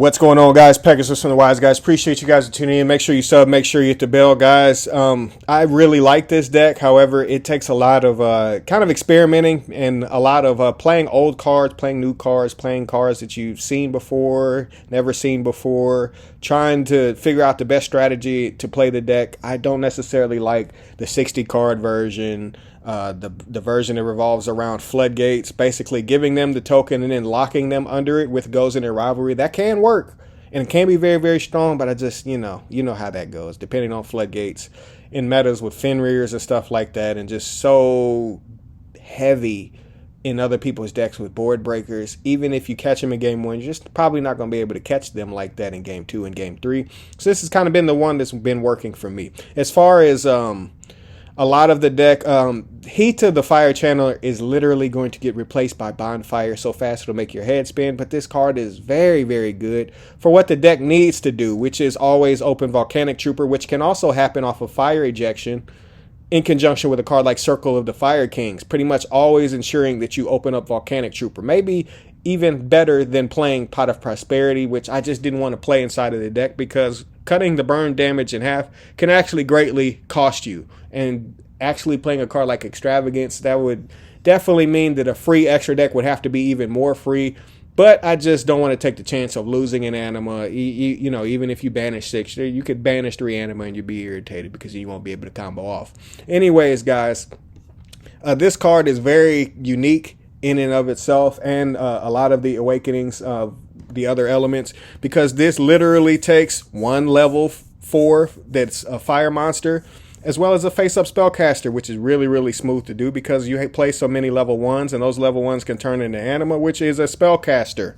What's going on, guys? Pegasus from the Wiseguys. Appreciate you guys tuning in. Make sure you sub. Make sure you hit the bell, guys. I really like this deck. However, it takes a lot of kind of experimenting and a lot of playing old cards, playing new cards, playing cards that you've seen before, never seen before, trying to figure out the best strategy to play the deck. I don't necessarily like the 60 card version. The version that revolves around floodgates, basically giving them the token and then locking them under it with goes in their rivalry. That can work and it can be very, very strong, but I just, you know how that goes, depending on floodgates in metas with Fenrir's and stuff like that, and just so heavy in other people's decks with board breakers. Even if you catch them in game one, you're just probably not going to be able to catch them like that in game two and game three. So this has kind of been the one that's been working for me. As far as a lot of the deck, Heat to the Fire Channeler is literally going to get replaced by Bonfire so fast it'll make your head spin. But this card is very, very good for what the deck needs to do, which is always open Volcanic Trooper, which can also happen off of Fire Ejection in conjunction with a card like Circle of the Fire Kings. Pretty much always ensuring that you open up Volcanic Trooper. Maybe even better than playing Pot of Prosperity, which I just didn't want to play inside of the deck because cutting the burn damage in half can actually greatly cost you. And actually playing a card like Extravagance, that would definitely mean that a free extra deck would have to be even more free. But I just don't want to take the chance of losing an anima. You know, even if you banish 6, you could banish 3 anima and you'd be irritated because you won't be able to combo off. Anyways, guys, this card is very unique in and of itself, and a lot of the awakenings of the other elements, because this literally takes one level 4 that's a fire monster, as well as a face-up spellcaster, which is really, really smooth to do because you play so many level 1s, and those level 1s can turn into anima, which is a spellcaster.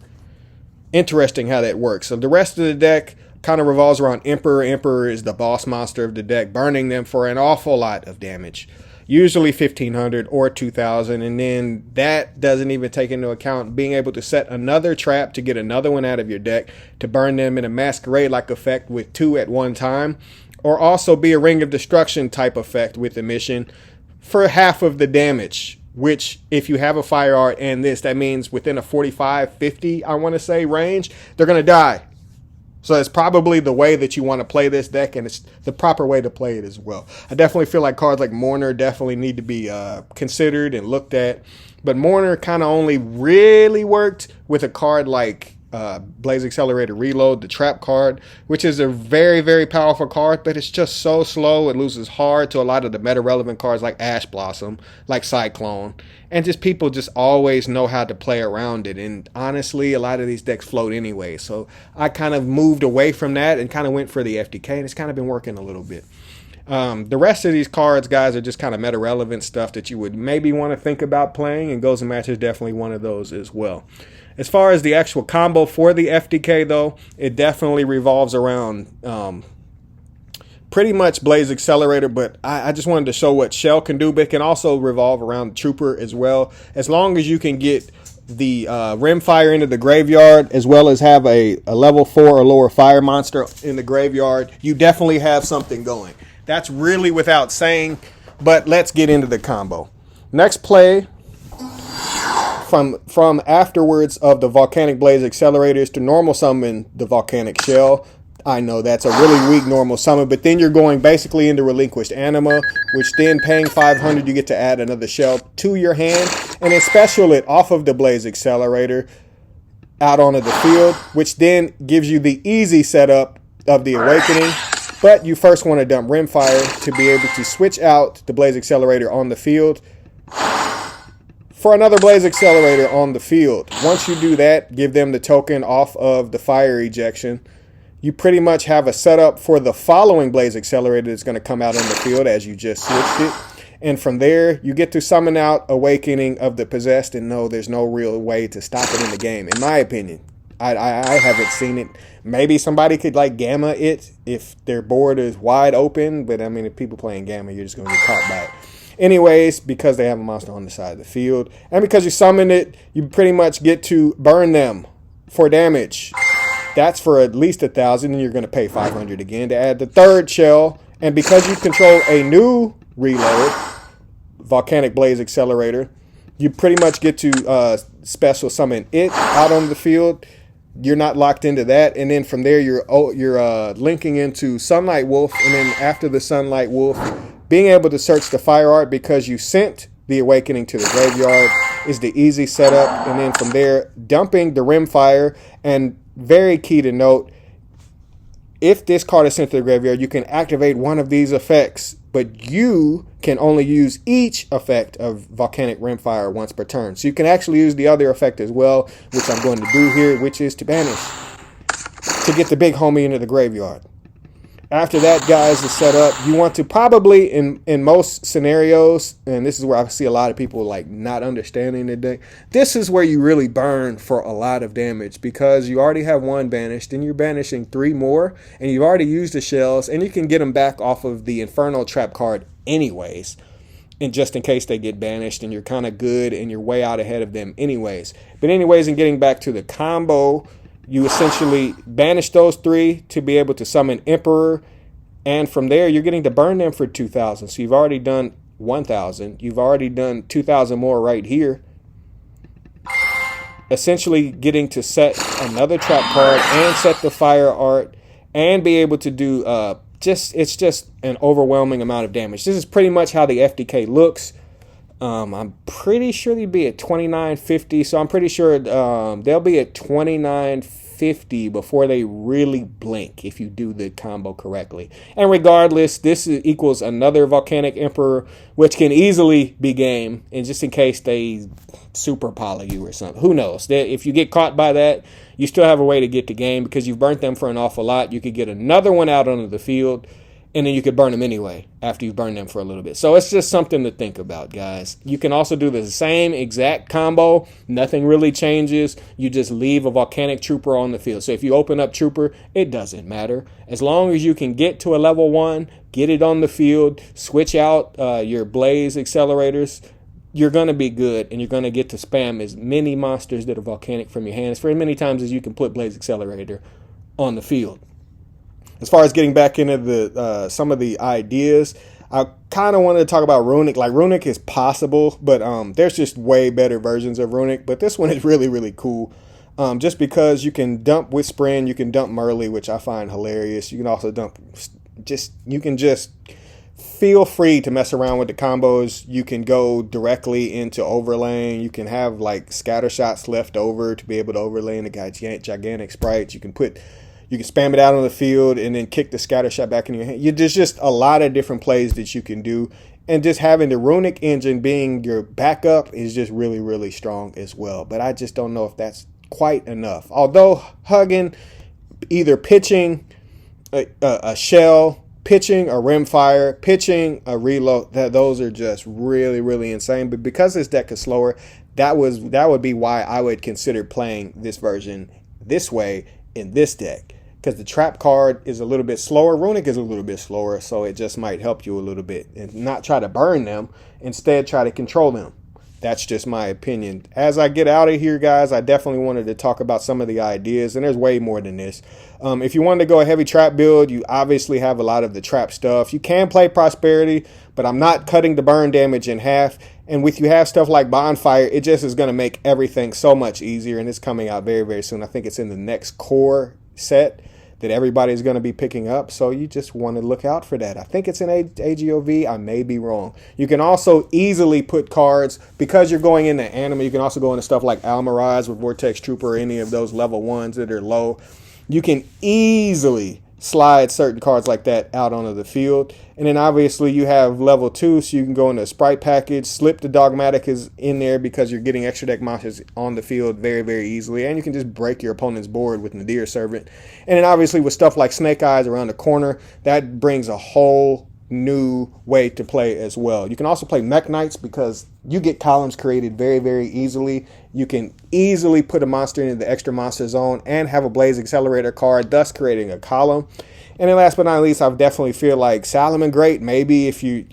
Interesting how that works. So the rest of the deck kind of revolves around Emperor. Emperor is the boss monster of the deck, burning them for an awful lot of damage. Usually 1,500 or 2,000, and then that doesn't even take into account being able to set another trap to get another one out of your deck to burn them in a masquerade-like effect with 2 at one time, or also be a Ring of Destruction type effect with emission for half of the damage, which if you have a fire art and this, that means within a 45, 50, I want to say, range, they're going to die. So it's probably the way that you want to play this deck, and it's the proper way to play it as well. I definitely feel like cards like Mourner definitely need to be considered and looked at. But Mourner kind of only really worked with a card like Blaze Accelerator Reload, the trap card, which is a very, very powerful card, but it's just so slow. It loses hard to a lot of the meta-relevant cards like Ash Blossom, like Cyclone, and just people just always know how to play around it. And honestly, a lot of these decks float anyway, so I kind of moved away from that and kind of went for the FDK, and it's kind of been working a little bit. The rest of these cards, guys, are just kind of meta-relevant stuff that you would maybe want to think about playing, and Goes and Match is definitely one of those as well. As far as the actual combo for the FDK, though, it definitely revolves around pretty much Blaze Accelerator, but I just wanted to show what Shell can do, but it can also revolve around Trooper as well. As long as you can get the Rimfire into the graveyard, as well as have a level 4 or lower fire monster in the graveyard, you definitely have something going. That's really without saying, but let's get into the combo. Next play from afterwards of the Volcanic Blaze Accelerators to normal summon the Volcanic Shell. I know that's a really weak normal summon, but then you're going basically into Relinquished Anima, which then paying 500, you get to add another shell to your hand, and then special it off of the Blaze Accelerator out onto the field, which then gives you the easy setup of the Awakening. But you first want to dump Rimfire to be able to switch out the Blaze Accelerator on the field for another Blaze Accelerator on the field. Once you do that, give them the token off of the fire ejection. You pretty much have a setup for the following Blaze Accelerator that's going to come out on the field as you just switched it. And from there, you get to summon out Awakening of the Possessed, and no, there's no real way to stop it in the game, in my opinion. I haven't seen it. Maybe somebody could like Gamma it if their board is wide open, but I mean, if people playing Gamma, you're just going to get caught by it. Anyways, because they have a monster on the side of the field, and because you summon it, you pretty much get to burn them for damage. That's for at least 1,000, and you're going to pay 500 again to add the third shell. And because you control a new reload, Volcanic Blaze Accelerator, you pretty much get to special summon it out on the field. you're not locked into that. And then from there, you're linking into Sunlight Wolf, and then after the Sunlight Wolf, being able to search the fire art because you sent the Awakening to the graveyard is the easy setup. And then from there, dumping the Rimfire. And very key to note, if this card is sent to the graveyard, you can activate one of these effects, but you can only use each effect of Volcanic Rimfire once per turn. So you can actually use the other effect as well, which I'm going to do here, which is to banish, to get the big homie into the graveyard. After that, guys, is set up. You want to probably, in most scenarios, and this is where I see a lot of people like not understanding the deck, this is where you really burn for a lot of damage because you already have one banished, and you're banishing 3 more, and you've already used the shells, and you can get them back off of the Inferno Trap card anyways, and just in case they get banished, and you're kind of good, and you're way out ahead of them anyways. But anyways, in getting back to the combo, you essentially banish those 3 to be able to summon Emperor, and from there you're getting to burn them for 2,000. So you've already done 1,000. You've already done 2,000 more right here. Essentially getting to set another trap card and set the fire art and be able to do it's just an overwhelming amount of damage. This is pretty much how the FDK looks. I'm pretty sure they'd be at 2950, so I'm pretty sure they'll be at 2950 before they really blink if you do the combo correctly. And regardless, this equals another Volcanic Emperor, which can easily be game, and just in case they super poly you or something. Who knows? If you get caught by that, you still have a way to get the game because you've burnt them for an awful lot. You could get another one out onto the field, and then you could burn them anyway after you've burned them for a little bit. So it's just something to think about, guys. You can also do the same exact combo. Nothing really changes. You just leave a Volcanic Trooper on the field. So if you open up Trooper, it doesn't matter. As long as you can get to a level 1, get it on the field, switch out your Blaze accelerators, you're going to be good, and you're going to get to spam as many monsters that are Volcanic from your hands for as many times as you can put Blaze Accelerator on the field. As far as getting back into the some of the ideas, I kind of wanted to talk about Runick. Like, Runick is possible, but there's just way better versions of Runick. But this one is really, really cool. Just because you can dump Whispering, you can dump Merly, which I find hilarious. You can also dump you can just feel free to mess around with the combos. You can go directly into overlaying. You can have like scatter shots left over to be able to overlay in the gigantic sprites. You can spam it out on the field and then kick the scatter shot back in your hand. There's just a lot of different plays that you can do. And just having the Runick engine being your backup is just really, really strong as well. But I just don't know if that's quite enough. Although hugging, either pitching a shell, pitching a rimfire, pitching a reload, those are just really, really insane. But because this deck is slower, that would be why I would consider playing this version this way in this deck. Because the trap card is a little bit slower. Runick is a little bit slower, so it just might help you a little bit. And not try to burn them, instead try to control them. That's just my opinion. As I get out of here, guys, I definitely wanted to talk about some of the ideas, and there's way more than this. If you wanted to go a heavy trap build, you obviously have a lot of the trap stuff. You can play Prosperity, but I'm not cutting the burn damage in half. And with you have stuff like Bonfire, it just is going to make everything so much easier, and it's coming out very, very soon. I think it's in the next core set that everybody's going to be picking up, so you just want to look out for that. I think it's in AGOV. I may be wrong. You can also easily put cards, because you're going into anime, you can also go into stuff like Almirage with Vortex Trooper or any of those level 1s that are low. You can easily slide certain cards like that out onto the field. And then obviously you have level 2, so you can go into a sprite package, slip the Dogmatic is in there because you're getting extra deck monsters on the field very, very easily, and you can just break your opponent's board with Nadir Servant. And then obviously with stuff like Snake Eyes around the corner, that brings a whole new way to play as well. You can also play Mech Knights because you get columns created very, very easily. You can easily put a monster into the extra monster zone and have a Blaze Accelerator card, thus creating a column. And then last but not least, I definitely feel like Salamangreat. Maybe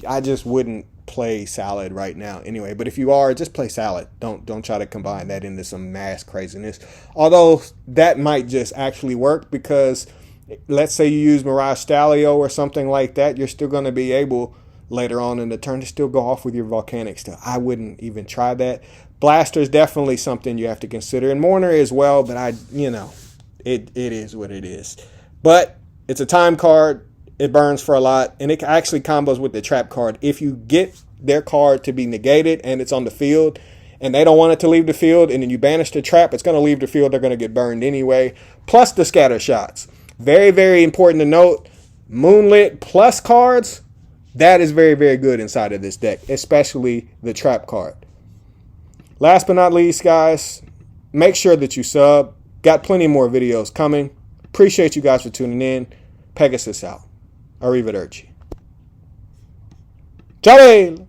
I just wouldn't play Salad right now anyway. But if you are, just play Salad. Don't try to combine that into some mass craziness. Although that might just actually work because let's say you use Mirage Stalio or something like that, you're still going to be able later on in the turn to still go off with your Volcanic stuff. I wouldn't even try that. Blaster is definitely something you have to consider, and Mourner as well, but it is what it is. But it's a time card. It burns for a lot, and it actually combos with the trap card. If you get their card to be negated and it's on the field, and they don't want it to leave the field, and then you banish the trap, it's going to leave the field. They're going to get burned anyway. Plus the scatter shots. Very, very important to note. Moonlit plus cards, that is very, very good inside of this deck, especially the trap card. Last but not least, guys, make sure that you sub. Got plenty more videos coming. Appreciate you guys for tuning in. Pegasus out. Arrivederci. Ciao!